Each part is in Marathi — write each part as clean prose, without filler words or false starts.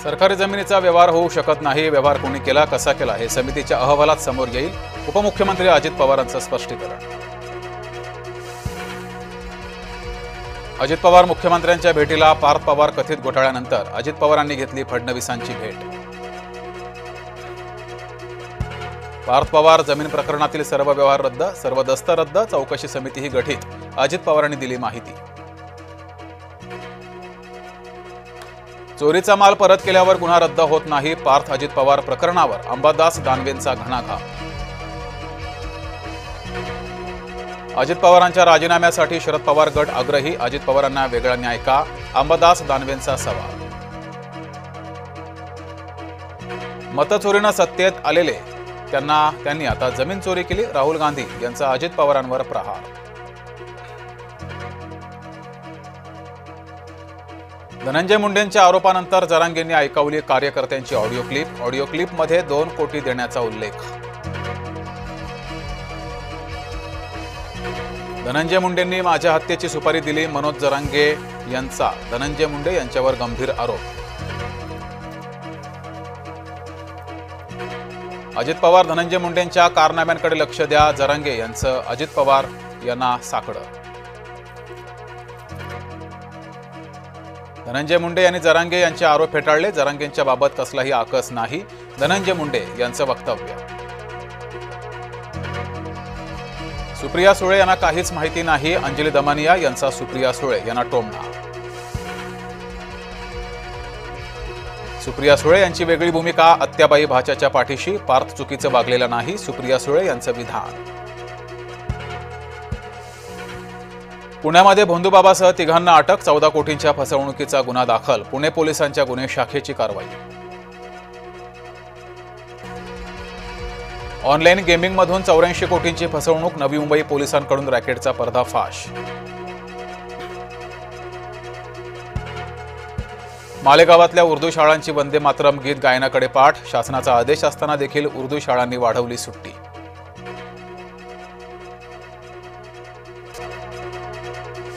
सरकारी जमिनीचा व्यवहार होऊ शकत नाही. व्यवहार कोणी केला, कसा केला हे समितीच्या अहवालात समोर येईल. उपमुख्यमंत्री अजित पवारांचं स्पष्टीकरण. अजित पवार मुख्यमंत्र्यांच्या भेटीला. पार्थ पवार कथित घोटाळ्यानंतर अजित पवारांनी घेतली फडणवीसांची भेट. पार्थ पवार जमीन प्रकरणातील सर्व व्यवहार रद्द, सर्व दस्त रद्द, चौकशी समितीही गठीत. अजित पवारांनी दिली माहिती. चोरीचा माल परत केल्यावर गुन्हा रद्द होत नाही. पार्थ अजित पवार प्रकरणावर अंबादास दानवेंचा घणाघात. अजित पवारांच्या राजीनाम्यासाठी शरद पवार गट आग्रही. अजित पवारांना वेगळा न्याय का? अंबादास दानवेंचा सवाल. मतचोरीनं सत्तेत आलेले त्यांनी आता जमीन चोरी केली. राहुल गांधी यांचा अजित पवारांवर प्रहार. धनंजय मुंडेंच्या आरोपानंतर जरांगेंनी ऐकवली कार्यकर्त्यांची ऑडिओ क्लिप. ऑडिओ क्लिपमध्ये 2 कोटी देण्याचा उल्लेख. धनंजय मुंडेंनी माझ्या हत्येची सुपारी दिली. मनोज जरांगे यांचा धनंजय मुंडे यांच्यावर गंभीर आरोप. अजित पवार धनंजय मुंडेंच्या कारनाम्यांकडे लक्ष द्या. जरांगे यांचं अजित पवार यांना साकडं. धनंजय मुंडे यांनी जरांगे यांचे आरोप फेटाळले. जरांगेंच्या बाबत कसलाही आकस नाही. धनंजय मुंडे यांचं वक्तव्य. सुप्रिया सुळे यांना काहीच माहिती नाही. अंजली दमानिया यांचा सुप्रिया सुळे यांना टोमणा. सुप्रिया सुळे यांची वेगळी भूमिका. आत्याबाई भाच्याच्या पाठीशी. पार्थ चुकीचं वागलेलं नाही. सुप्रिया सुळे यांचं विधान. पुण्यामध्ये भोंदूबाबासह 3घांना अटक. 14 कोटींच्या फसवणुकीचा गुन्हा दाखल. पुणे पोलिसांच्या गुन्हे शाखेची कारवाई. ऑनलाईन गेमिंगमधून 84 कोटींची फसवणूक. नवी मुंबई पोलिसांकडून रॅकेटचा पर्दाफाश. मालेगावातल्या उर्दू शाळांची वंदे मातरम गीत गायनाकडे पाठ. शासनाचा आदेश असताना देखील उर्दू शाळांनी वाढवली सुट्टी.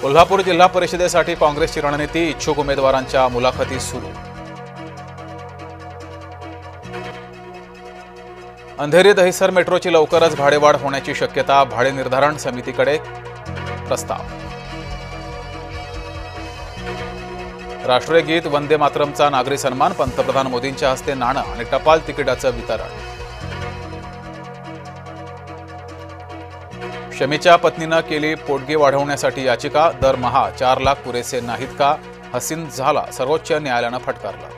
कोल्हापूर जिल्हा परिषदेसाठी काँग्रेसची रणनीती. इच्छुक उमेदवारांच्या मुलाखती सुरू. अंधेरी दहिसर मेट्रोची लवकरच भाडेवाढ होण्याची शक्यता. भाडे निर्धारण समितीकडे प्रस्ताव. राष्ट्रीय गीत वंदे मातरमचा नागरी सन्मान. पंतप्रधान मोदींच्या हस्ते नाणं आणि टपाल तिकिटाचं वितरण. शमीच्या पत्नीनं केली पोटगी वाढवण्यासाठी याचिका. दरमहा 4 लाख पुरेसे नाहीत का? हसीन झाला सर्वोच्च न्यायालयानं फटकारला.